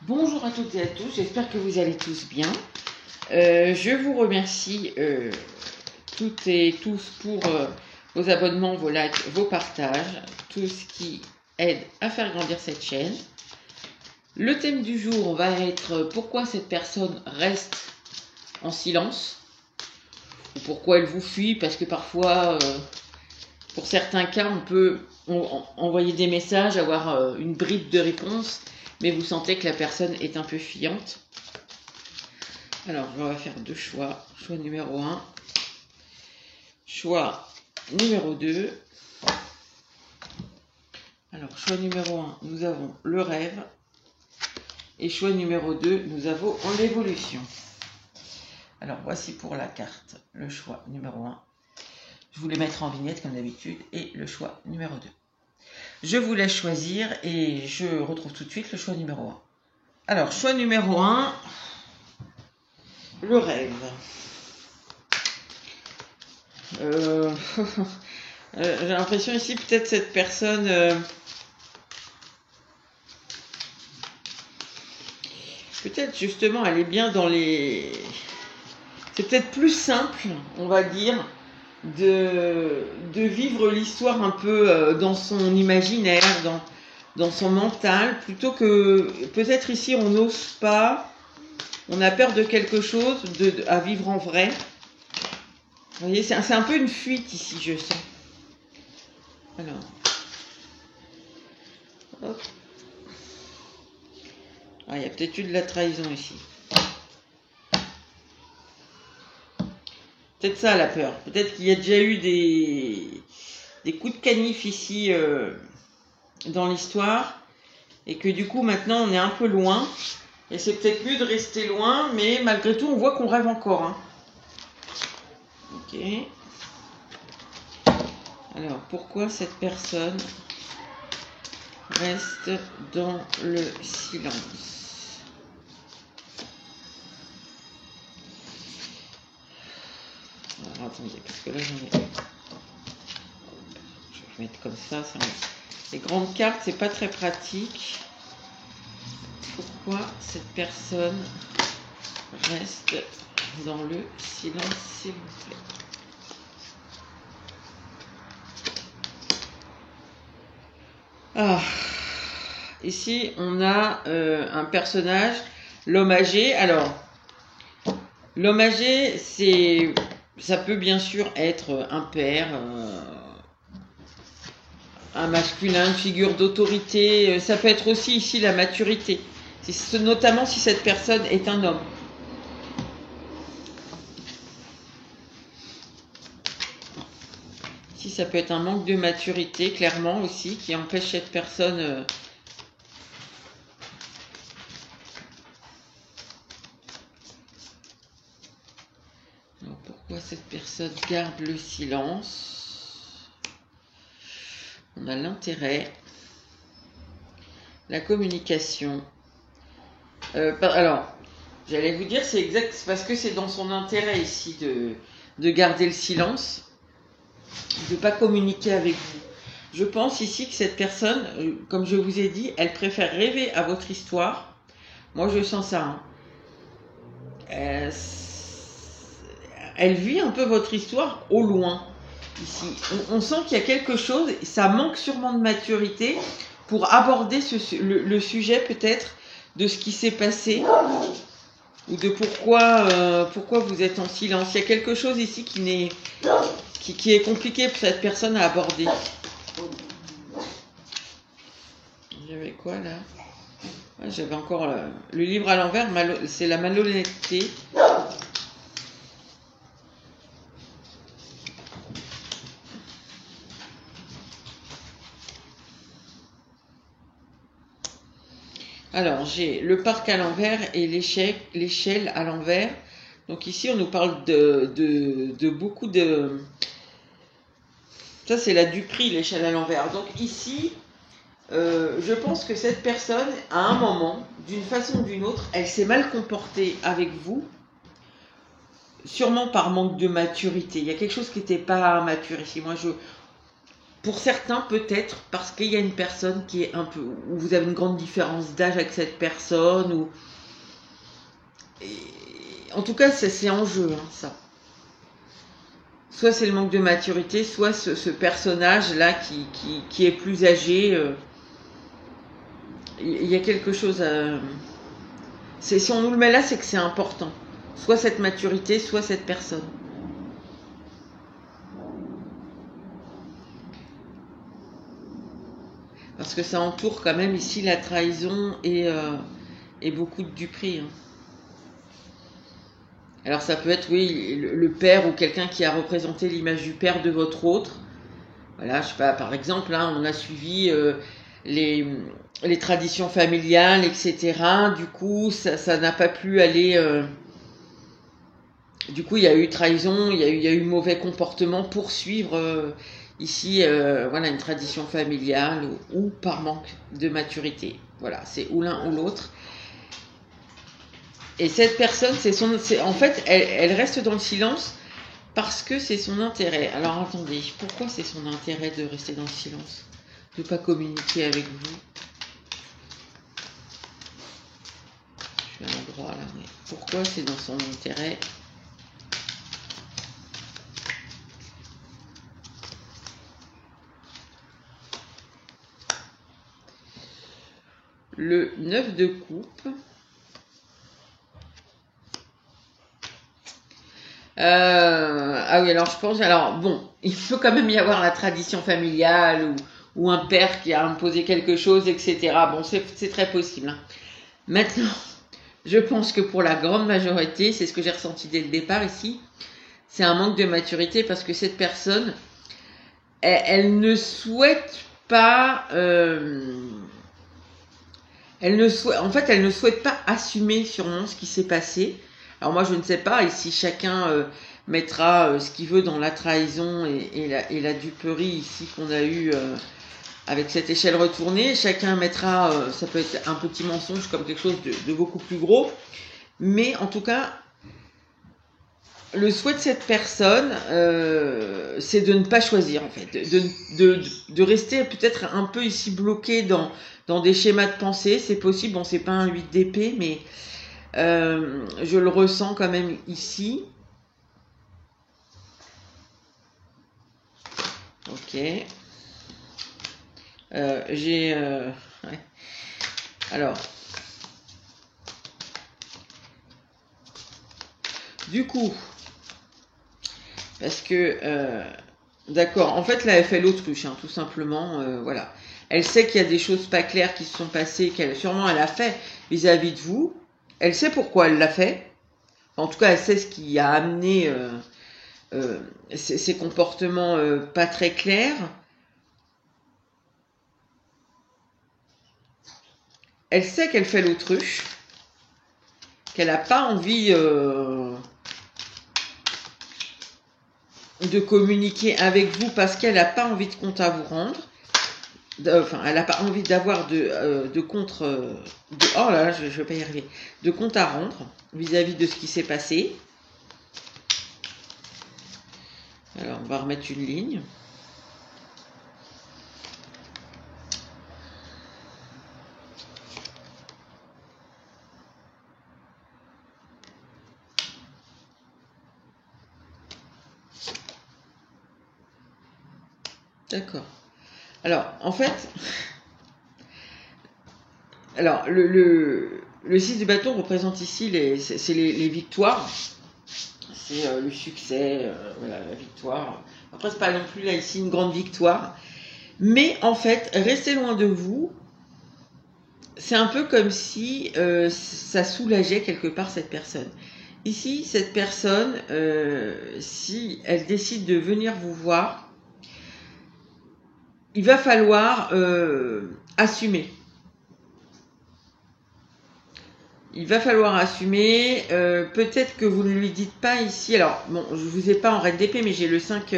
Bonjour à toutes et à tous, j'espère que vous allez tous bien. Je vous remercie toutes et tous pour vos abonnements, vos likes, vos partages, tout ce qui aide à faire grandir cette chaîne. Le thème du jour va être pourquoi cette personne reste en silence, ou pourquoi elle vous fuit, parce que parfois, pour certains cas, on peut envoyer des messages, avoir une bribe de réponse, mais vous sentez que la personne est un peu fuyante. Alors, on va faire deux choix. Choix numéro 1. Choix numéro 2. Alors, choix numéro 1, nous avons le rêve. Et choix numéro 2, nous avons l'évolution. Alors, voici pour la carte le choix numéro 1. Je vous les mettrai en vignette comme d'habitude. Et le choix numéro 2. Je vous laisse choisir et je retrouve tout de suite le choix numéro 1. Alors, choix numéro 1, le rêve. J'ai l'impression ici, peut-être cette personne... peut-être justement, elle est bien dans les... C'est peut-être plus simple, on va dire, de vivre l'histoire un peu dans son imaginaire, dans son mental, plutôt que peut-être ici on n'ose pas, on a peur de quelque chose à vivre en vrai. Vous voyez, c'est un peu une fuite ici, je sens. Alors, hop. Ah, il y a peut-être eu de la trahison ici. Peut-être ça la peur. Peut-être qu'il y a déjà eu des coups de canif ici dans l'histoire. Et que du coup maintenant on est un peu loin. Et c'est peut-être mieux de rester loin. Mais malgré tout on voit qu'on rêve encore. Hein. Ok. Alors pourquoi cette personne reste dans le silence ? Alors, attendez, parce que là j'en ai... Je vais mettre comme ça. Les grandes cartes, c'est pas très pratique. Pourquoi cette personne reste dans le silence, s'il vous plaît? Ah, ici on a un personnage, l'homme âgé. Alors, l'homme âgé, ça peut bien sûr être un père, un masculin, une figure d'autorité. Ça peut être aussi ici la maturité, notamment si cette personne est un homme. Ici, ça peut être un manque de maturité, clairement aussi, qui empêche cette personne... Alors, pourquoi cette personne garde le silence? On a l'intérêt, la communication. Alors, j'allais vous dire, c'est exact, parce que c'est dans son intérêt ici de garder le silence, de ne pas communiquer avec vous. Je pense ici que cette personne, comme je vous ai dit, elle préfère rêver à votre histoire. Moi, je sens ça. Hein. Elle vit un peu votre histoire au loin. Ici, on sent qu'il y a quelque chose, ça manque sûrement de maturité pour aborder le sujet peut-être de ce qui s'est passé ou de pourquoi vous êtes en silence. Il y a quelque chose ici qui est compliqué pour cette personne à aborder. J'avais quoi là? J'avais encore le livre à l'envers, c'est la malhonnêteté. Alors, j'ai le parc à l'envers et l'échelle à l'envers. Donc ici, on nous parle de beaucoup de... Ça, c'est la Duperie, l'échelle à l'envers. Donc ici, je pense que cette personne, à un moment, d'une façon ou d'une autre, elle s'est mal comportée avec vous. Sûrement par manque de maturité. Il y a quelque chose qui n'était pas mature ici. Moi, pour certains, peut-être, parce qu'il y a une personne qui est un peu... où vous avez une grande différence d'âge avec cette personne, ou... En tout cas, c'est en jeu, hein, ça. Soit c'est le manque de maturité, soit ce personnage-là qui est plus âgé. Il y a quelque chose à... Si on nous le met là, c'est que c'est important. Soit cette maturité, soit cette personne. Parce que ça entoure quand même ici la trahison et beaucoup de duperie. Hein. Alors ça peut être, oui, le père ou quelqu'un qui a représenté l'image du père de votre autre. Voilà, je sais pas, par exemple, hein, on a suivi les traditions familiales, etc. Du coup, ça n'a pas pu aller... du coup, il y a eu trahison, il y a eu mauvais comportement pour suivre ici voilà, une tradition familiale ou par manque de maturité. Voilà, c'est ou l'un ou l'autre. Et cette personne, en fait, elle reste dans le silence parce que c'est son intérêt. Alors attendez, pourquoi c'est son intérêt de rester dans le silence, de ne pas communiquer avec vous? Je suis à l'endroit là, mais pourquoi c'est dans son intérêt? Le 9 de coupe. Ah oui, alors je pense... Alors bon, il faut quand même y avoir la tradition familiale ou un père qui a imposé quelque chose, etc. Bon, c'est très possible. Hein. Maintenant, je pense que pour la grande majorité, c'est ce que j'ai ressenti dès le départ ici, c'est un manque de maturité parce que cette personne, elle ne souhaite pas... en fait, elle ne souhaite pas assumer sûrement ce qui s'est passé. Alors moi, je ne sais pas, ici chacun mettra ce qu'il veut dans la trahison et la duperie ici qu'on a eue avec cette échelle retournée. Chacun mettra, ça peut être un petit mensonge comme quelque chose de beaucoup plus gros. Mais en tout cas, le souhait de cette personne, c'est de ne pas choisir en fait, de rester peut-être un peu ici bloqué dans des schémas de pensée. C'est possible, bon c'est pas un 8 d'épée, mais je le ressens quand même ici. Ok. J'ai... ouais. Alors... Du coup... Parce que... d'accord, en fait là elle fait l'autruche, hein, tout simplement. Voilà. Elle sait qu'il y a des choses pas claires qui se sont passées, sûrement elle a fait vis-à-vis de vous. Elle sait pourquoi elle l'a fait. En tout cas, elle sait ce qui a amené ces comportements pas très clairs. Elle sait qu'elle fait l'autruche, qu'elle n'a pas envie de communiquer avec vous parce qu'elle n'a pas envie de compte à vous rendre. Enfin, elle n'a pas envie d'avoir de compte... oh là là, je ne vais pas y arriver. De compte à rendre vis-à-vis de ce qui s'est passé. Alors, on va remettre une ligne. D'accord. Alors, en fait... Alors, le 6 du bâton représente ici les victoires. C'est le succès, voilà, la victoire. Après, c'est pas non plus là ici une grande victoire. Mais en fait, rester loin de vous, c'est un peu comme si ça soulageait quelque part cette personne. Ici, cette personne, si elle décide de venir vous voir, il va falloir assumer. Il va falloir assumer. Peut-être que vous ne lui dites pas ici. Alors, bon, je vous ai pas en reine d'épée, mais j'ai le 5.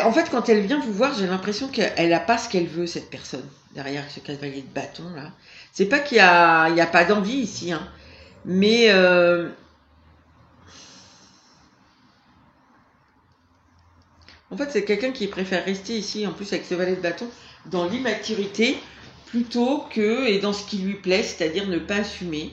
En fait, quand elle vient vous voir, j'ai l'impression qu'elle n'a pas ce qu'elle veut, cette personne, derrière ce cavalier de bâton, là. C'est pas qu'il y a pas d'envie ici, hein. Mais... En fait, c'est quelqu'un qui préfère rester ici, en plus avec ce valet de bâton, dans l'immaturité, plutôt que, et dans ce qui lui plaît, c'est-à-dire ne pas assumer.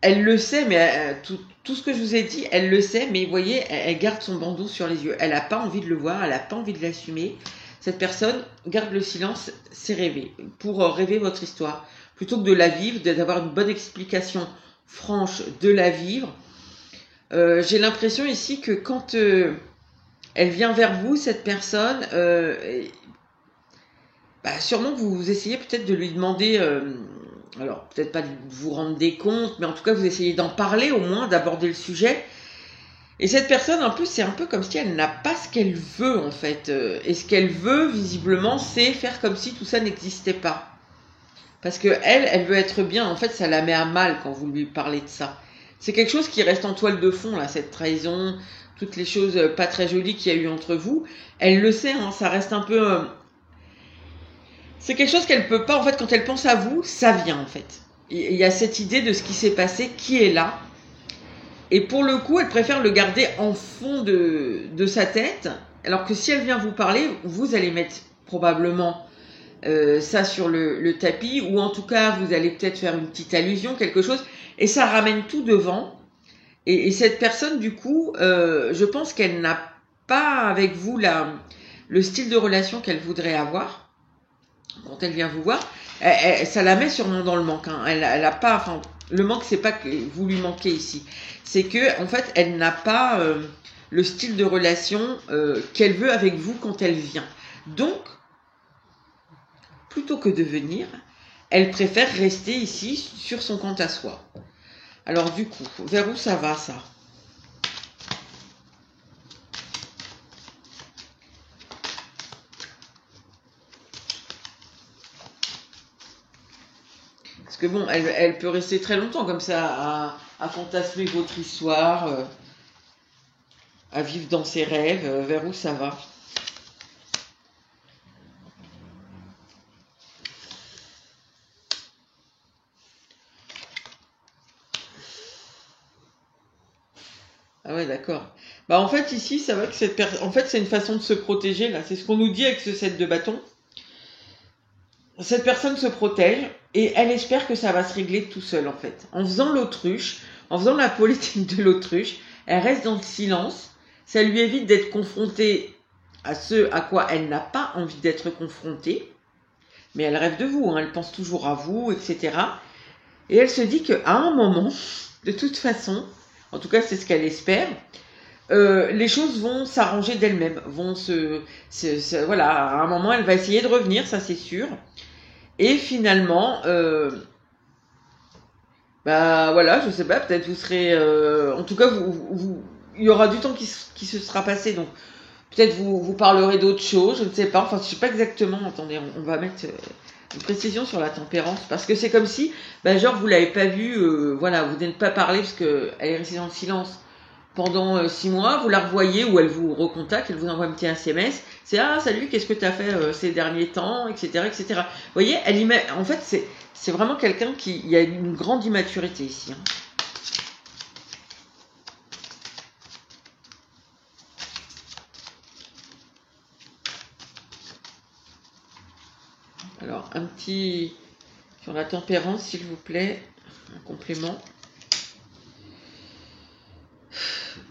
Elle le sait, mais tout ce que je vous ai dit, elle le sait, mais vous voyez, elle garde son bandeau sur les yeux. Elle n'a pas envie de le voir, elle n'a pas envie de l'assumer. Cette personne garde le silence, c'est rêver, pour rêver votre histoire. Plutôt que de la vivre, d'avoir une bonne explication franche de la vivre. J'ai l'impression ici que quand elle vient vers vous, cette personne, sûrement que vous essayez peut-être de lui demander... alors, peut-être pas de vous rendre des comptes, mais en tout cas, vous essayez d'en parler au moins, d'aborder le sujet. Et cette personne, en plus, c'est un peu comme si elle n'a pas ce qu'elle veut, en fait. Et ce qu'elle veut, visiblement, c'est faire comme si tout ça n'existait pas. Parce que elle veut être bien. En fait, ça la met à mal quand vous lui parlez de ça. C'est quelque chose qui reste en toile de fond, là, cette trahison, toutes les choses pas très jolies qu'il y a eu entre vous. Elle le sait, hein, ça reste un peu... c'est quelque chose qu'elle peut pas, en fait, quand elle pense à vous, ça vient, en fait. Il y a cette idée de ce qui s'est passé, qui est là. Et pour le coup, elle préfère le garder en fond de sa tête, alors que si elle vient vous parler, vous allez mettre probablement ça sur le tapis, ou en tout cas, vous allez peut-être faire une petite allusion, quelque chose, et ça ramène tout devant. Et cette personne, du coup, je pense qu'elle n'a pas avec vous le style de relation qu'elle voudrait avoir. Quand elle vient vous voir, ça la met sûrement dans le manque. Hein. Elle a pas, enfin, le manque, c'est pas que vous lui manquez ici, c'est que en fait, elle n'a pas le style de relation qu'elle veut avec vous quand elle vient. Donc, plutôt que de venir, elle préfère rester ici sur son compte à soi. Alors du coup, vers où ça va ça ? Parce que bon, elle peut rester très longtemps comme ça à fantasmer votre histoire, à vivre dans ses rêves. Vers où ça va ? Ah ouais, d'accord. Bah en fait ici, ça va que en fait c'est une façon de se protéger là. C'est ce qu'on nous dit avec ce set de bâtons. Cette personne se protège et elle espère que ça va se régler tout seul en fait. En faisant l'autruche, en faisant la politique de l'autruche, elle reste dans le silence. Ça lui évite d'être confrontée à ce à quoi elle n'a pas envie d'être confrontée. Mais elle rêve de vous, hein, elle pense toujours à vous, etc. Et elle se dit qu'à un moment, de toute façon, en tout cas c'est ce qu'elle espère, les choses vont s'arranger d'elles-mêmes, voilà, à un moment elle va essayer de revenir, ça c'est sûr. Et finalement, voilà, je sais pas, peut-être vous serez, en tout cas, il y aura du temps qui se sera passé, donc peut-être vous parlerez d'autre chose, je ne sais pas, enfin je sais pas exactement. Attendez, on va mettre une précision sur la tempérance, parce que c'est comme si, genre vous l'avez pas vue, voilà, vous n'êtes pas parlé parce que elle est restée dans le silence pendant 6 mois, vous la revoyez ou elle vous recontacte, elle vous envoie un petit SMS, c'est ah salut, qu'est-ce que tu as fait ces derniers temps, etc., etc. Vous voyez, en fait c'est vraiment quelqu'un il y a une grande immaturité ici. Hein. Alors un petit sur la tempérance s'il vous plaît, un complément.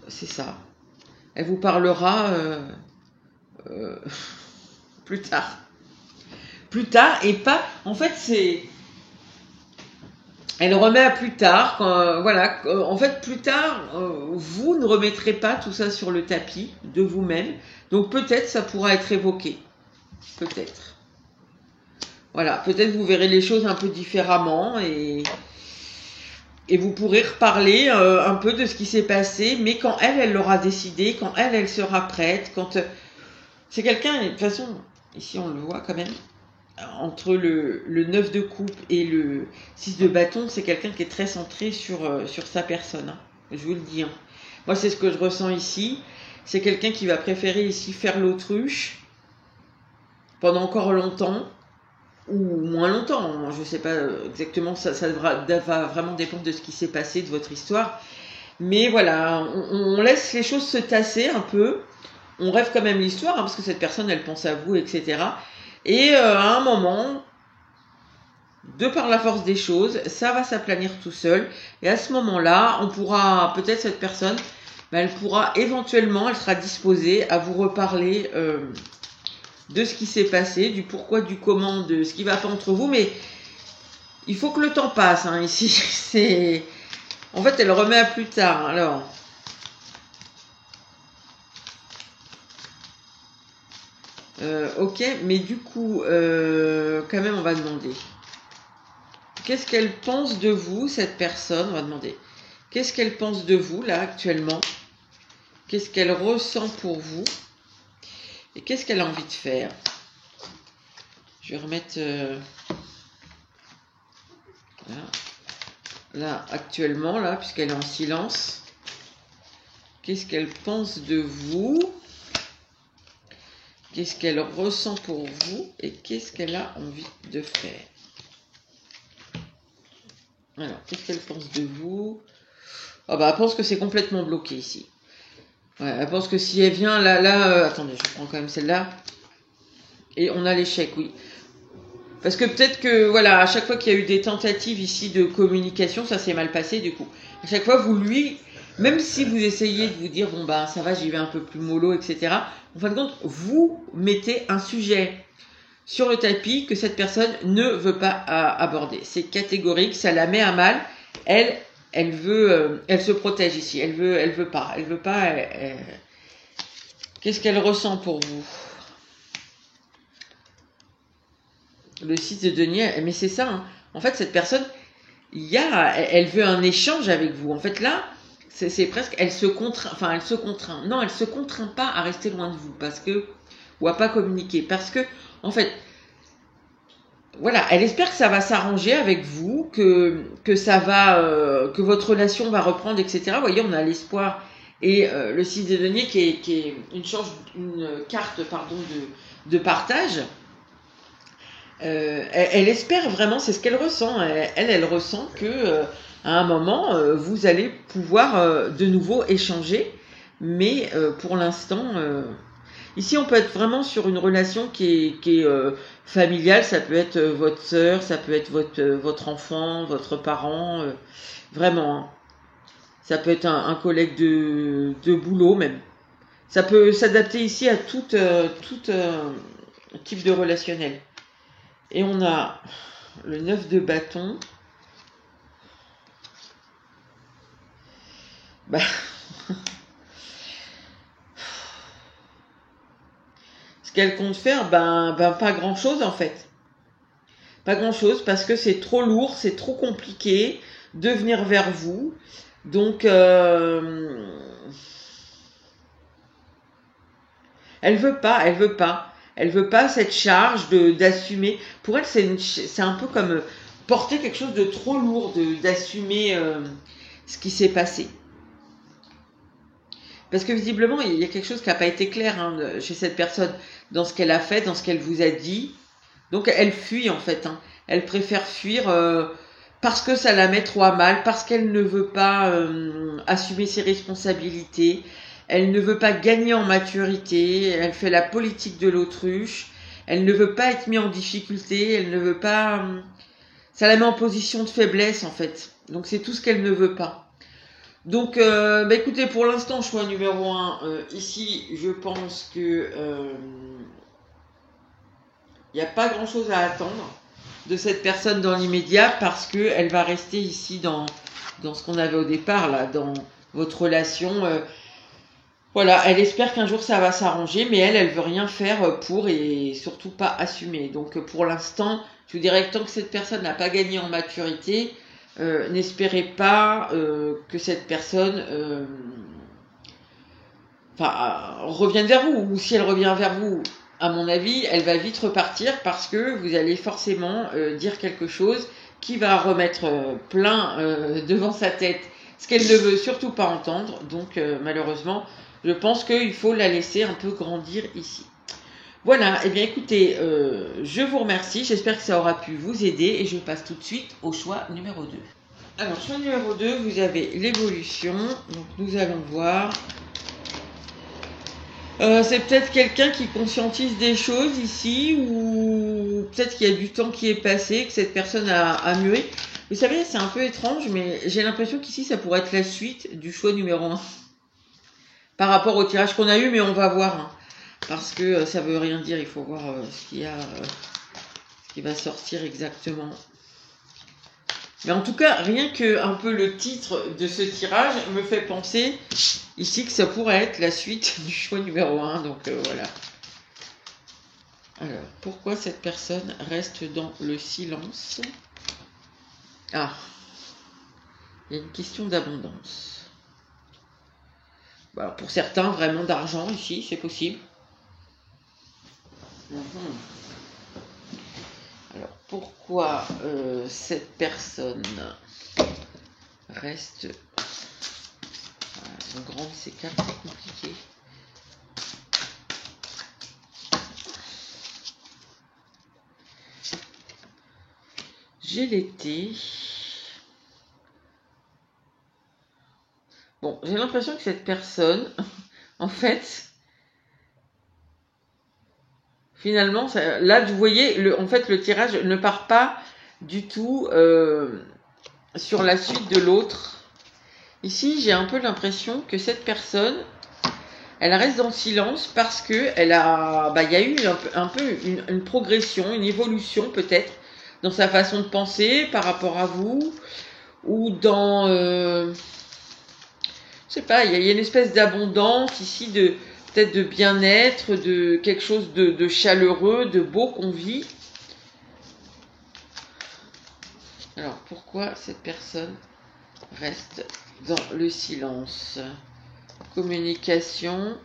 C'est ça. Elle vous parlera plus tard. Plus tard et pas... En fait, c'est... Elle remet à plus tard. Voilà. En fait, plus tard, vous ne remettrez pas tout ça sur le tapis de vous-même. Donc peut-être ça pourra être évoqué. Peut-être. Voilà. Peut-être vous verrez les choses un peu différemment et vous pourrez reparler un peu de ce qui s'est passé, mais quand elle l'aura décidé, quand elle sera prête, quand... c'est quelqu'un, de toute façon, ici on le voit quand même, entre le 9 de coupe et le 6 de bâton, c'est quelqu'un qui est très centré sur sa personne, hein. Je vous le dis. Hein. Moi, c'est ce que je ressens ici. C'est quelqu'un qui va préférer ici faire l'autruche pendant encore longtemps, ou moins longtemps, je ne sais pas exactement, ça va vraiment dépendre de ce qui s'est passé, de votre histoire. Mais voilà, on laisse les choses se tasser un peu. On rêve quand même l'histoire, hein, parce que cette personne, elle pense à vous, etc. Et à un moment, de par la force des choses, ça va s'aplanir tout seul. Et à ce moment-là, on pourra, peut-être cette personne, elle pourra éventuellement, elle sera disposée à vous reparler de ce qui s'est passé, du pourquoi, du comment, de ce qui va pas entre vous. Mais il faut que le temps passe. Hein, ici, c'est... En fait, elle remet à plus tard. Alors... ok, mais du coup, quand même, on va demander. Qu'est-ce qu'elle pense de vous, cette personne? On va demander. Qu'est-ce qu'elle pense de vous, là, actuellement? Qu'est-ce qu'elle ressent pour vous? Et qu'est-ce qu'elle a envie de faire? Je vais remettre... là, actuellement, là, puisqu'elle est en silence. Qu'est-ce qu'elle pense de vous? Qu'est-ce qu'elle ressent pour vous? Et qu'est-ce qu'elle a envie de faire? Alors, qu'est-ce qu'elle pense de vous? Oh bah, elle pense que c'est complètement bloqué ici. Ouais, elle pense que si elle vient là, attendez, je prends quand même celle-là. Et on a l'échec, oui. Parce que peut-être que, voilà, à chaque fois qu'il y a eu des tentatives ici de communication, ça s'est mal passé du coup. À chaque fois, vous lui, même si vous essayez de vous dire, bon bah ça va, j'y vais un peu plus mollo, etc. En fin de compte, vous mettez un sujet sur le tapis que cette personne ne veut pas aborder. C'est catégorique, ça la met à mal. Elle veut, elle se protège ici. Elle veut pas. Qu'est-ce qu'elle ressent pour vous? Le 6 de denier, mais c'est ça. Hein. En fait, cette personne, elle veut un échange avec vous. En fait, là, c'est presque, elle se contraint. Non, elle se contraint pas à rester loin de vous ou à pas communiquer, parce que, en fait, voilà, elle espère que ça va s'arranger avec vous, que ça va, que votre relation va reprendre, etc. Vous voyez, on a l'espoir et le 6 de denier qui est une carte, pardon, de partage. Elle espère vraiment, c'est ce qu'elle ressent. Elle ressent que à un moment, vous allez pouvoir de nouveau échanger, mais pour l'instant, ici on peut être vraiment sur une relation qui est familiale. Ça peut être votre sœur, ça peut être votre enfant, votre parent, vraiment. Hein. Ça peut être un collègue de boulot même. Ça peut s'adapter ici à tout type de relationnel. Et on a le 9 de bâton. Bah. Ce qu'elle compte faire, pas grand chose en fait. Pas grand chose parce que c'est trop lourd, c'est trop compliqué de venir vers vous. Donc, elle veut pas. Elle veut pas cette charge d'assumer. Pour elle, c'est un peu comme porter quelque chose de trop lourd, d'assumer ce qui s'est passé. Parce que visiblement, il y a quelque chose qui n'a pas été clair chez cette personne dans ce qu'elle a fait, dans ce qu'elle vous a dit. Donc elle fuit en fait. Hein. Elle préfère fuir parce que ça la met trop à mal, parce qu'elle ne veut pas assumer ses responsabilités. Elle ne veut pas gagner en maturité, elle fait la politique de l'autruche, elle ne veut pas être mise en difficulté, elle ne veut pas... ça la met en position de faiblesse en fait. Donc c'est tout ce qu'elle ne veut pas. Donc écoutez, pour l'instant, choix numéro 1, ici je pense que il n'y a pas grand chose à attendre de cette personne dans l'immédiat parce qu'elle va rester ici dans ce qu'on avait au départ, là, dans votre relation... Voilà, elle espère qu'un jour ça va s'arranger, mais elle veut rien faire pour et surtout pas assumer. Donc pour l'instant, je vous dirais que tant que cette personne n'a pas gagné en maturité, n'espérez pas que cette personne revienne vers vous. Ou si elle revient vers vous, à mon avis, elle va vite repartir parce que vous allez forcément dire quelque chose qui va remettre plein devant sa tête ce qu'elle ne veut surtout pas entendre. Donc malheureusement, je pense qu'il faut la laisser un peu grandir ici. Voilà, eh bien écoutez, je vous remercie, j'espère que ça aura pu vous aider et je passe tout de suite au choix numéro 2. Alors, choix numéro 2, vous avez l'évolution. Donc, nous allons voir. C'est peut-être quelqu'un qui conscientise des choses ici, ou peut-être qu'il y a du temps qui est passé, que cette personne a mûri. Vous savez, c'est un peu étrange, mais j'ai l'impression qu'ici, ça pourrait être la suite du choix numéro 1. Par rapport au tirage qu'on a eu, mais on va voir. Hein, parce que ça veut rien dire, il faut voir ce qu'il y a, ce qui va sortir exactement. Mais en tout cas, rien que un peu le titre de ce tirage me fait penser ici que ça pourrait être la suite du choix numéro 1. Donc voilà. Alors, pourquoi cette personne reste dans le silence? Ah, il y a une question d'abondance. Bah, pour certains, vraiment d'argent ici, c'est possible. Alors, pourquoi cette personne reste... Elles sont grandes, ces cartes, c'est compliqué. J'ai l'été. Bon, j'ai l'impression que cette personne, en fait... Finalement, ça, là, vous voyez, en fait, le tirage ne part pas du tout sur la suite de l'autre. Ici, j'ai un peu l'impression que cette personne, elle reste dans le silence parce que elle a, il y a eu un peu une progression, une évolution peut-être dans sa façon de penser par rapport à vous, ou dans, je sais pas, il y a une espèce d'abondance ici de peut-être de bien-être, de quelque chose de chaleureux, de beau qu'on vit. Alors, pourquoi cette personne reste dans le silence? Communication,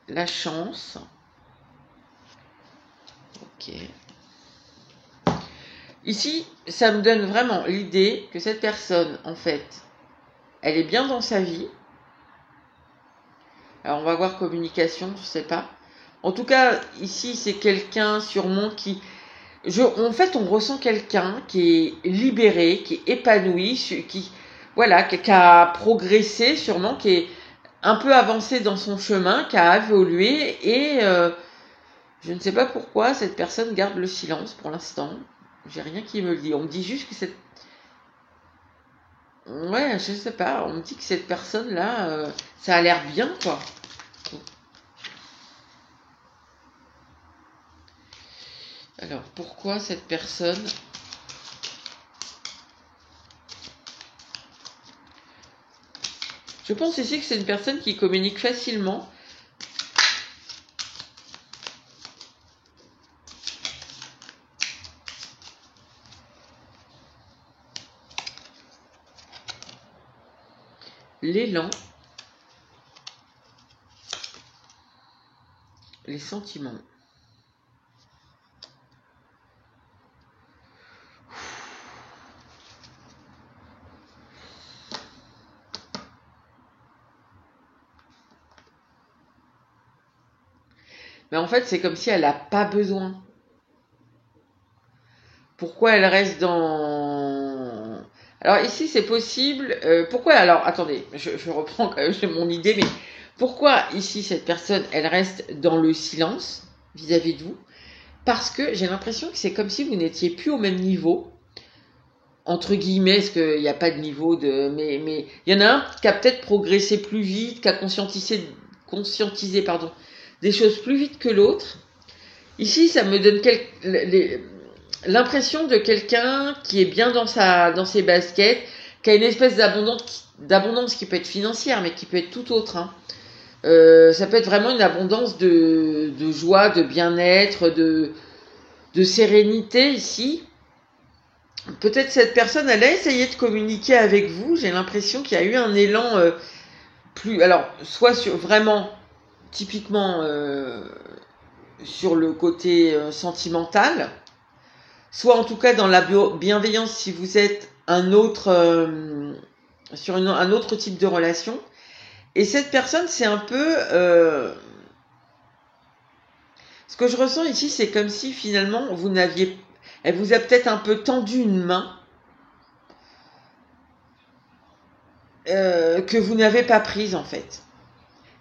la chance. Ok. Ici, ça me donne vraiment l'idée que cette personne, en fait, elle est bien dans sa vie. Alors, on va voir communication, je sais pas. En tout cas, ici, c'est quelqu'un sûrement qui... en fait, on ressent quelqu'un qui est libéré, qui est épanoui, voilà, qui a progressé sûrement, qui est un peu avancé dans son chemin, qui a évolué, et je ne sais pas pourquoi cette personne garde le silence pour l'instant. J'ai rien qui me le dit. On me dit juste que cette... Ouais, je sais pas, on me dit que cette personne-là, ça a l'air bien, quoi. Alors, pourquoi cette personne... Je pense ici que c'est une personne qui communique facilement. L'élan. Les sentiments. Mais en fait, c'est comme si elle n'a pas besoin. Pourquoi elle reste dans... Alors ici, c'est possible... pourquoi... Alors, attendez, je reprends quand même mon idée, mais pourquoi ici, cette personne, elle reste dans le silence vis-à-vis de vous? Parce que j'ai l'impression que c'est comme si vous n'étiez plus au même niveau. Entre guillemets, parce qu'il n'y a pas de niveau de... Mais il y en a un qui a peut-être progressé plus vite, qui a conscientisé des choses plus vite que l'autre. Ici, ça me donne l'impression de quelqu'un qui est bien dans ses baskets, qui a une espèce d'abondance qui peut être financière, mais qui peut être tout autre. Hein. Ça peut être vraiment une abondance de joie, de bien-être, de sérénité ici. Peut-être cette personne, elle a essayé de communiquer avec vous. J'ai l'impression qu'il y a eu un élan alors, soit vraiment, typiquement, sur le côté sentimental, soit en tout cas dans la bienveillance si vous êtes sur un autre type de relation. Et cette personne, c'est un peu... ce que je ressens ici, c'est comme si finalement, elle vous a peut-être un peu tendu une main. que vous n'avez pas prise en fait.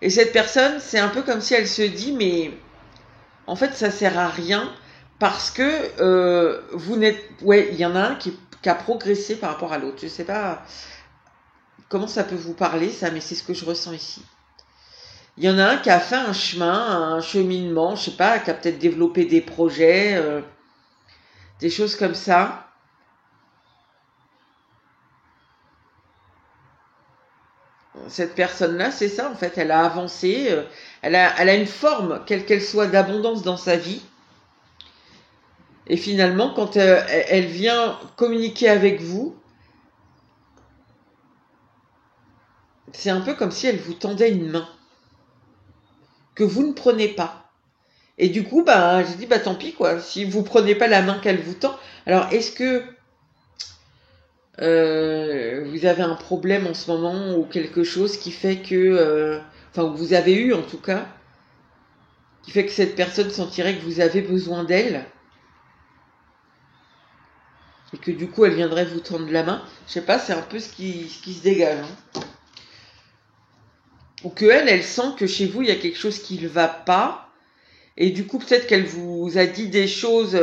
Et cette personne, c'est un peu comme si elle se dit, mais en fait, ça sert à rien parce que vous n'êtes... Ouais, il y en a un qui a progressé par rapport à l'autre. Je sais pas comment ça peut vous parler, ça, mais c'est ce que je ressens ici. Il y en a un qui a fait un chemin, un cheminement, je sais pas, qui a peut-être développé des projets, des choses comme ça. Cette personne-là, c'est ça en fait, elle a avancé, elle a une forme, quelle qu'elle soit, d'abondance dans sa vie. Et finalement, quand elle vient communiquer avec vous, c'est un peu comme si elle vous tendait une main, que vous ne prenez pas. Et du coup, bah, je dis, bah tant pis quoi, si vous prenez pas la main qu'elle vous tend. Alors, est-ce que vous avez un problème en ce moment ou quelque chose qui fait que, enfin, vous avez eu en tout cas, qui fait que cette personne sentirait que vous avez besoin d'elle et que du coup elle viendrait vous tendre la main. Je sais pas, c'est un peu ce qui se dégage. Hein. Ou que elle sent que chez vous il y a quelque chose qui ne va pas et du coup peut-être qu'elle vous a dit des choses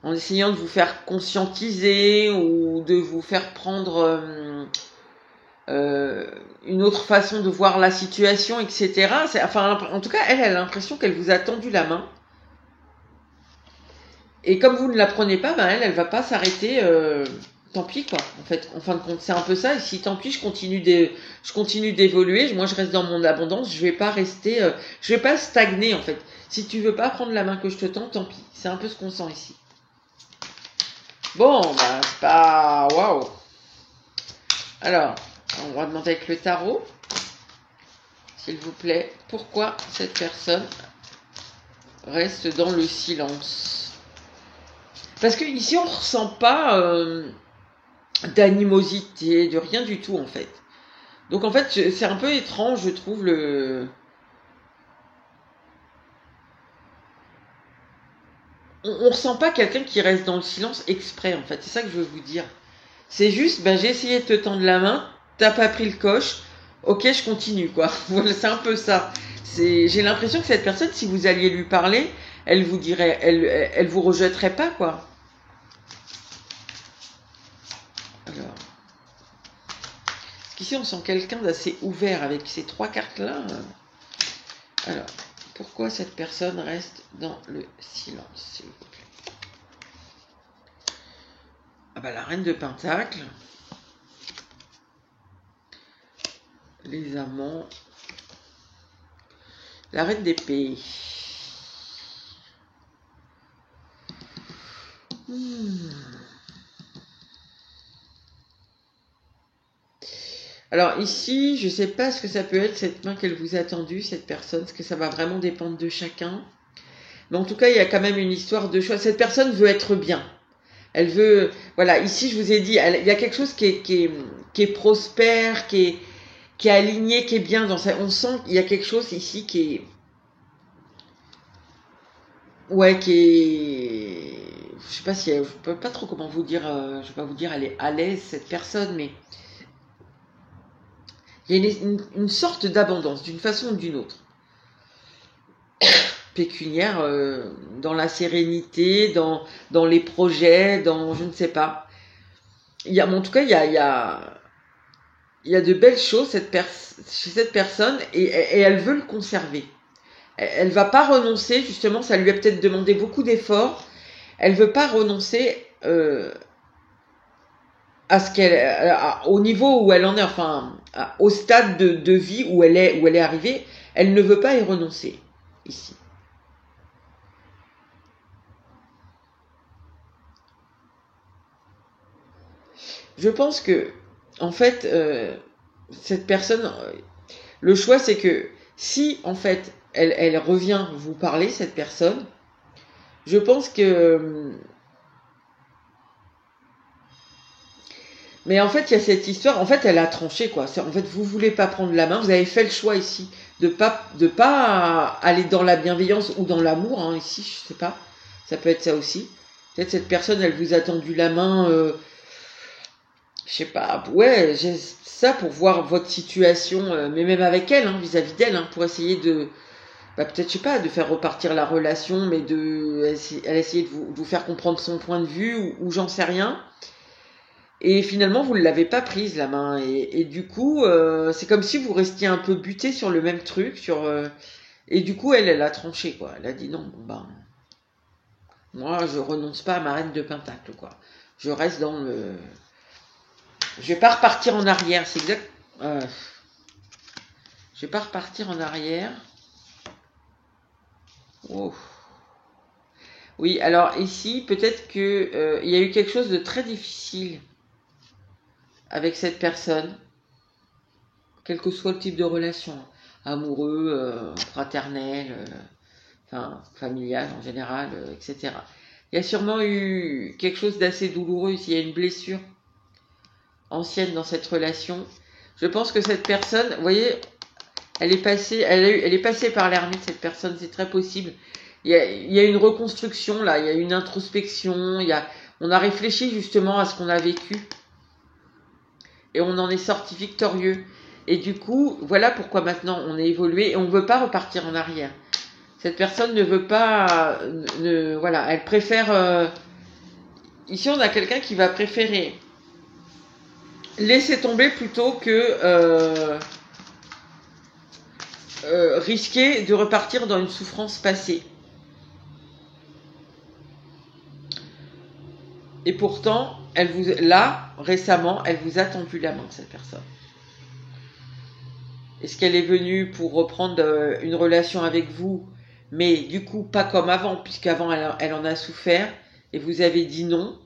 en essayant de vous faire conscientiser ou de vous faire prendre une autre façon de voir la situation, etc. Enfin, en tout cas, elle a l'impression qu'elle vous a tendu la main. Et comme vous ne la prenez pas, ben elle va pas s'arrêter. Tant pis quoi. En fait, en fin de compte, c'est un peu ça. Et si tant pis, je continue d'évoluer. Moi, je reste dans mon abondance. Je vais pas rester. Je vais pas stagner en fait. Si tu veux pas prendre la main que je te tends, tant pis. C'est un peu ce qu'on sent ici. Bon, bah c'est pas waouh. Alors, on va demander avec le tarot, s'il vous plaît, pourquoi cette personne reste dans le silence. Parce que ici, on ne ressent pas d'animosité, de rien du tout, en fait. Donc, en fait, c'est un peu étrange, je trouve, on ressent pas quelqu'un qui reste dans le silence exprès, en fait. C'est ça que je veux vous dire. C'est juste, ben, j'ai essayé de te tendre la main, t'as pas pris le coche, ok, je continue, quoi. Voilà, c'est un peu ça. J'ai l'impression que cette personne, si vous alliez lui parler, elle vous dirait, elle vous rejetterait pas, quoi. Alors, ici, on sent quelqu'un d'assez ouvert avec ces trois cartes-là. Alors, pourquoi cette personne reste dans le silence, s'il vous plaît? Ah bah, la reine de Pentacle. Les amants. La reine d'épée. Alors ici, je ne sais pas ce que ça peut être cette main qu'elle vous a tendue, cette personne, parce que ça va vraiment dépendre de chacun. Mais en tout cas, il y a quand même une histoire de choix. Cette personne veut être bien. Elle veut... Voilà, ici, je vous ai dit, il y a quelque chose qui est prospère, qui est aligné, qui est bien dans ça. On sent qu'il y a quelque chose ici qui est... Ouais, qui est... Je sais pas si... Je peux pas trop comment vous dire... je vais pas vous dire elle est à l'aise, cette personne, mais... Il y a une sorte d'abondance, d'une façon ou d'une autre. Pécuniaire, dans la sérénité, dans les projets, dans... Je ne sais pas. En tout cas, il y a de belles choses chez cette personne et elle veut le conserver. Elle va pas renoncer, justement, ça lui a peut-être demandé beaucoup d'efforts. Elle veut pas renoncer à ce au niveau où elle en est, enfin, au stade de vie où elle est arrivée. Elle ne veut pas y renoncer ici. Je pense que, en fait, cette personne, le choix, c'est que si, en fait, elle revient vous parler, cette personne, je pense que... Mais en fait, il y a cette histoire, en fait, elle a tranché, quoi. En fait, vous voulez pas prendre la main, vous avez fait le choix ici de pas aller dans la bienveillance ou dans l'amour, hein, ici, je sais pas. Ça peut être ça aussi. Peut-être cette personne, elle vous a tendu la main... je sais pas, ouais, j'ai ça pour voir votre situation, mais même avec elle, hein, vis-à-vis d'elle, hein, pour essayer de, bah, peut-être, je sais pas, de faire repartir la relation, mais elle essayer de vous faire comprendre son point de vue, ou j'en sais rien. Et finalement, vous ne l'avez pas prise, la main. Et du coup, c'est comme si vous restiez un peu buté sur le même truc. Et du coup, elle a tranché, quoi. Elle a dit non, bon, ben, moi, je renonce pas à ma reine de pentacle, quoi. Je reste dans le... Je vais pas repartir en arrière, c'est exact... Je vais pas repartir en arrière. Oh. Oui, alors ici, peut-être que il y a eu quelque chose de très difficile avec cette personne, quel que soit le type de relation, amoureux, fraternel, enfin familial en général, etc. Il y a sûrement eu quelque chose d'assez douloureux ici, il y a une blessure ancienne dans cette relation. Je pense que cette personne, vous voyez, elle est passée par l'ermite, cette personne, c'est très possible. Il y a une reconstruction là, il y a une introspection, on a réfléchi justement à ce qu'on a vécu et on en est sorti victorieux. Et du coup, voilà pourquoi maintenant on est évolué et on ne veut pas repartir en arrière. Cette personne ne veut pas, voilà, elle préfère. Ici, on a quelqu'un qui va préférer laisser tomber plutôt que risquer de repartir dans une souffrance passée. Et pourtant, là, récemment, elle vous a tendu la main, cette personne. Est-ce qu'elle est venue pour reprendre une relation avec vous, mais du coup, pas comme avant, puisqu'avant, elle en a souffert, et vous avez dit non,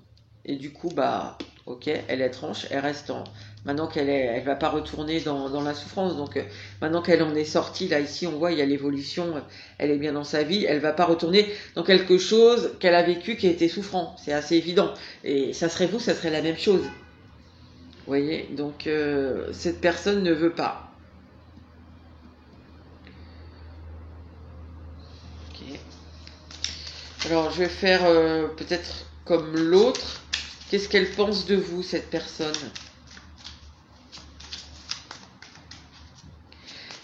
et du coup, bah, ok, elle est tranche, elle reste en... Maintenant elle va pas retourner dans la souffrance, donc maintenant qu'elle en est sortie, là, ici, on voit, il y a l'évolution, elle est bien dans sa vie, elle va pas retourner dans quelque chose qu'elle a vécu qui a été souffrant, c'est assez évident, et ça serait vous, ça serait la même chose. Vous voyez, donc cette personne ne veut pas. Ok. Alors, je vais faire peut-être comme l'autre. Qu'est-ce qu'elle pense de vous, cette personne?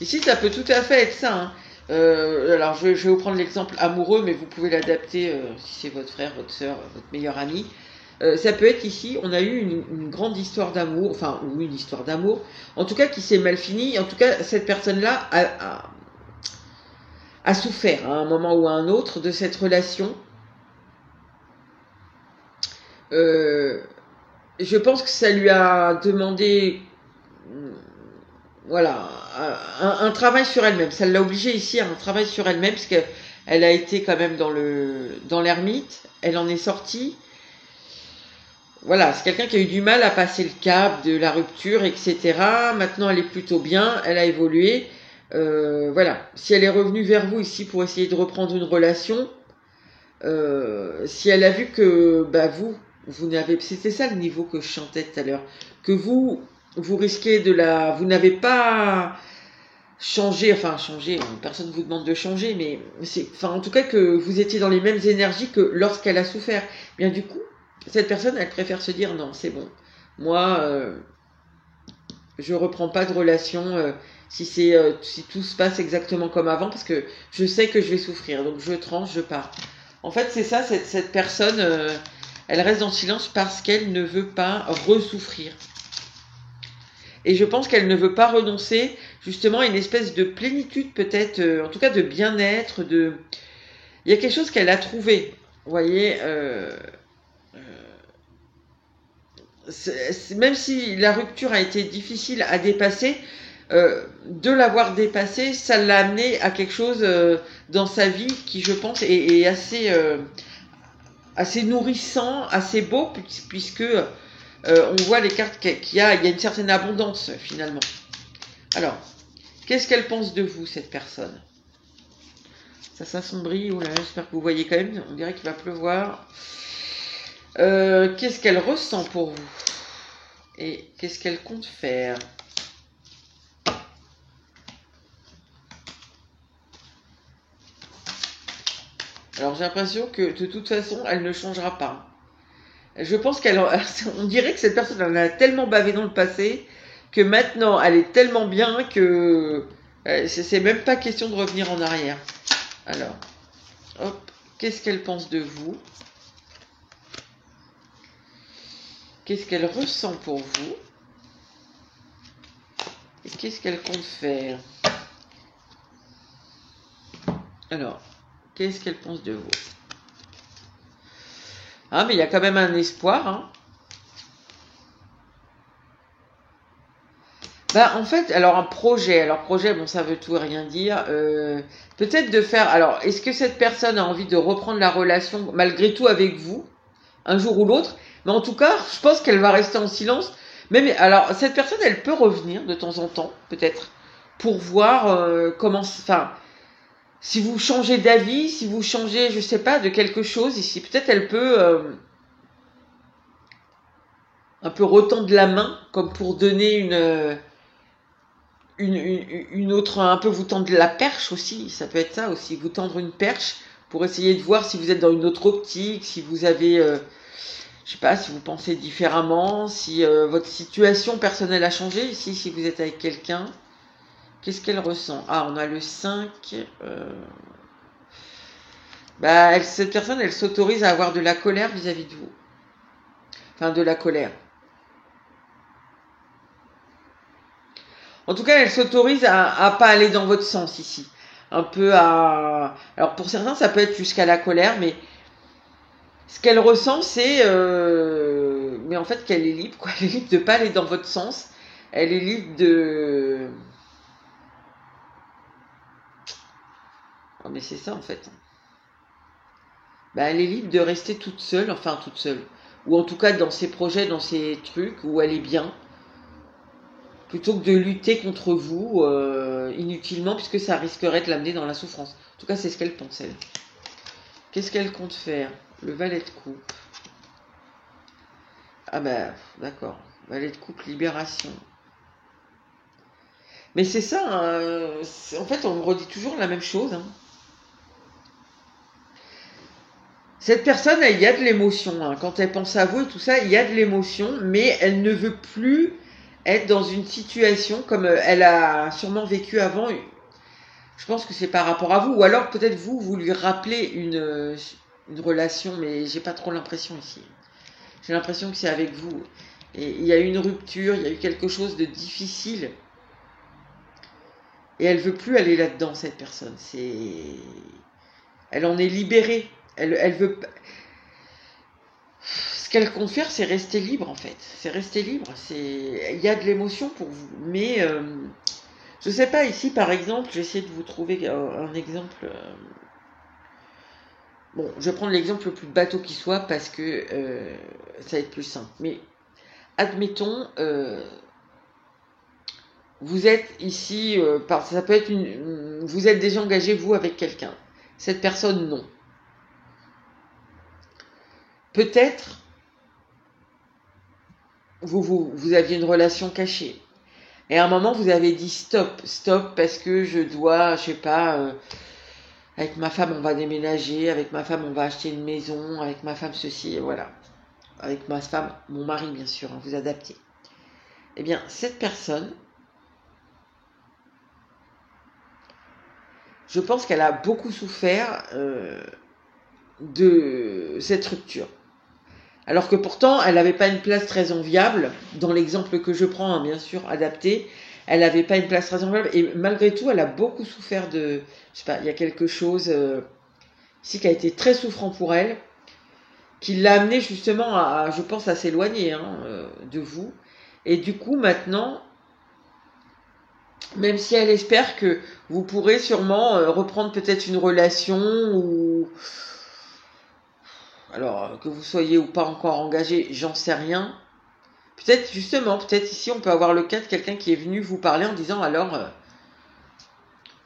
Ici, ça peut tout à fait être ça. Hein. Alors, je vais vous prendre l'exemple amoureux, mais vous pouvez l'adapter si c'est votre frère, votre soeur, votre meilleur ami. Ça peut être ici, on a eu une grande histoire d'amour, enfin, ou une histoire d'amour, en tout cas qui s'est mal finie. En tout cas, cette personne-là a souffert à un moment ou à un autre de cette relation. Je pense que ça lui a demandé, voilà, un travail sur elle-même. Ça l'a obligée ici à un travail sur elle-même, parce qu'elle a été quand même dans l'ermite, elle en est sortie. Voilà, c'est quelqu'un qui a eu du mal à passer le cap de la rupture, etc. Maintenant, elle est plutôt bien, elle a évolué. Voilà, si elle est revenue vers vous ici pour essayer de reprendre une relation, si elle a vu que bah, vous n'avez, c'était ça le niveau que je chantais tout à l'heure, que vous risquez vous n'avez pas changé, personne ne vous demande de changer, mais en tout cas que vous étiez dans les mêmes énergies que lorsqu'elle a souffert. Bien du coup, cette personne, elle préfère se dire non, c'est bon, moi, je reprends pas de relation si tout se passe exactement comme avant, parce que je sais que je vais souffrir, donc je tranche, je pars. En fait, c'est ça, cette personne, elle reste dans le silence parce qu'elle ne veut pas ressouffrir. Et je pense qu'elle ne veut pas renoncer justement à une espèce de plénitude peut-être, en tout cas de bien-être, il y a quelque chose qu'elle a trouvé, vous voyez, même si la rupture a été difficile à dépasser, de l'avoir dépassé, ça l'a amené à quelque chose dans sa vie qui, je pense, est assez nourrissant, assez beau, puisque on voit les cartes qu'il y a une certaine abondance finalement. Alors, qu'est-ce qu'elle pense de vous, cette personne? Ça s'assombrit, oh là, j'espère que vous voyez quand même, on dirait qu'il va pleuvoir. Qu'est-ce qu'elle ressent pour vous? Et qu'est-ce qu'elle compte faire? Alors j'ai l'impression que de toute façon, elle ne changera pas. Je pense on dirait que cette personne en a tellement bavé dans le passé que maintenant elle est tellement bien que c'est même pas question de revenir en arrière. Alors, hop, qu'est-ce qu'elle pense de vous? Qu'est-ce qu'elle ressent pour vous? Et qu'est-ce qu'elle compte faire? Alors, qu'est-ce qu'elle pense de vous? Ah, mais il y a quand même un espoir, hein. Bah, en fait, alors un projet, bon, ça veut tout et rien dire. Peut-être de faire. Alors, est-ce que cette personne a envie de reprendre la relation malgré tout avec vous, un jour ou l'autre? Mais en tout cas, je pense qu'elle va rester en silence. Alors, cette personne, elle peut revenir de temps en temps, peut-être, pour voir comment. Enfin, si vous changez d'avis, si vous changez, je sais pas, de quelque chose ici, peut-être elle peut un peu retendre la main, comme pour donner une autre, un peu vous tendre la perche aussi, ça peut être ça aussi, vous tendre une perche pour essayer de voir si vous êtes dans une autre optique, si vous avez, je sais pas, si vous pensez différemment, si votre situation personnelle a changé ici, si vous êtes avec quelqu'un. Qu'est-ce qu'elle ressent? Ah, on a le 5. Bah, cette personne, elle s'autorise à avoir de la colère vis-à-vis de vous. Enfin, de la colère. En tout cas, elle s'autorise à pas aller dans votre sens ici. Un peu à... Alors, pour certains, ça peut être jusqu'à la colère, mais ce qu'elle ressent, c'est... Mais en fait, qu'elle est libre, quoi. Elle est libre de pas aller dans votre sens. Elle est libre de... Oh, mais c'est ça, en fait. Bah, elle est libre de rester toute seule, enfin toute seule. Ou en tout cas dans ses projets, dans ses trucs, où elle est bien. Plutôt que de lutter contre vous inutilement, puisque ça risquerait de l'amener dans la souffrance. En tout cas, c'est ce qu'elle pense, elle. Qu'est-ce qu'elle compte faire? Le valet de coupe. Ah bah, d'accord. Valet de coupe, libération. Mais c'est ça, hein, en fait, on me redit toujours la même chose. Hein. Cette personne, il y a de l'émotion. Hein. Quand elle pense à vous et tout ça, il y a de l'émotion, mais elle ne veut plus être dans une situation comme elle a sûrement vécu avant. Je pense que c'est par rapport à vous. Ou alors peut-être vous lui rappelez une relation, mais j'ai pas trop l'impression ici. J'ai l'impression que c'est avec vous. Et il y a eu une rupture, il y a eu quelque chose de difficile. Et elle veut plus aller là-dedans, cette personne. Elle en est libérée. Elle veut... Ce qu'elle compte faire, c'est rester libre, en fait. C'est rester libre. Il y a de l'émotion pour vous. Mais, je sais pas, ici, par exemple, j'essaie de vous trouver un exemple... Bon, je vais prendre l'exemple le plus bateau qui soit parce que ça va être plus simple. Mais, admettons... vous êtes ici, ça peut être vous êtes déjà engagé, vous, avec quelqu'un. Cette personne, non. Peut-être, vous aviez une relation cachée. Et à un moment, vous avez dit stop, parce que je dois, je sais pas, avec ma femme, on va déménager, avec ma femme, on va acheter une maison, avec ma femme, ceci, et voilà. Avec ma femme, mon mari, bien sûr, hein, vous adaptez. Eh bien, cette personne, je pense qu'elle a beaucoup souffert de cette rupture. Alors que pourtant, elle n'avait pas une place très enviable, dans l'exemple que je prends, hein, bien sûr, adapté, elle n'avait pas une place très enviable, et malgré tout, elle a beaucoup souffert de... Je sais pas, il y a quelque chose ici qui a été très souffrant pour elle, qui l'a amené justement à, je pense, à s'éloigner de vous. Et du coup, maintenant... Même si elle espère que vous pourrez sûrement reprendre peut-être une relation ou... Alors, que vous soyez ou pas encore engagé, j'en sais rien. Peut-être, justement, peut-être ici, on peut avoir le cas de quelqu'un qui est venu vous parler en disant, alors,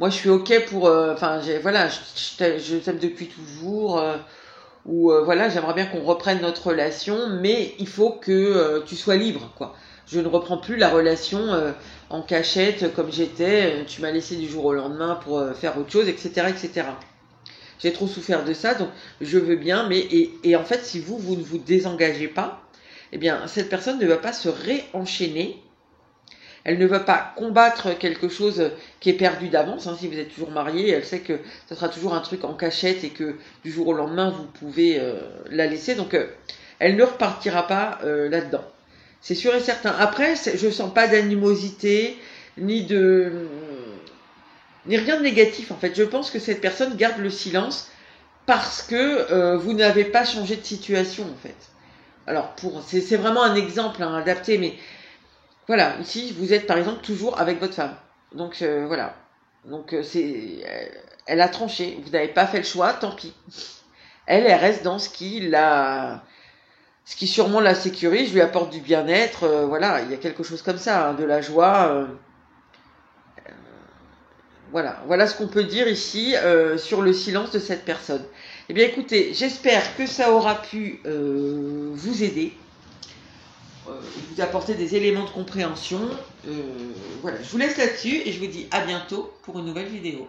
moi, je suis OK pour... Enfin, voilà, je t'aime depuis toujours, ou voilà, j'aimerais bien qu'on reprenne notre relation, mais il faut que tu sois libre, quoi. Je ne reprends plus la relation en cachette comme j'étais. Tu m'as laissé du jour au lendemain pour faire autre chose, etc., etc. j'ai trop souffert de ça, donc je veux bien, mais et en fait, si vous ne vous désengagez pas, eh bien, cette personne ne va pas se réenchaîner. Elle ne va pas combattre quelque chose qui est perdu d'avance. Hein. Si vous êtes toujours marié, elle sait que ça sera toujours un truc en cachette et que du jour au lendemain, vous pouvez la laisser. Donc, elle ne repartira pas là-dedans. C'est sûr et certain. Après, je sens pas d'animosité, ni rien de négatif en fait. Je pense que cette personne garde le silence parce que vous n'avez pas changé de situation en fait. Alors c'est vraiment un exemple hein, adapté, mais voilà, ici vous êtes par exemple toujours avec votre femme. Donc voilà. Donc elle a tranché. Vous n'avez pas fait le choix, tant pis. Elle reste dans ce qui sûrement la sécurise, lui apporte du bien-être. Voilà, il y a quelque chose comme ça, hein, de la joie. Voilà ce qu'on peut dire ici sur le silence de cette personne. Eh bien écoutez, j'espère que ça aura pu vous aider, vous apporter des éléments de compréhension. Voilà, je vous laisse là-dessus et je vous dis à bientôt pour une nouvelle vidéo.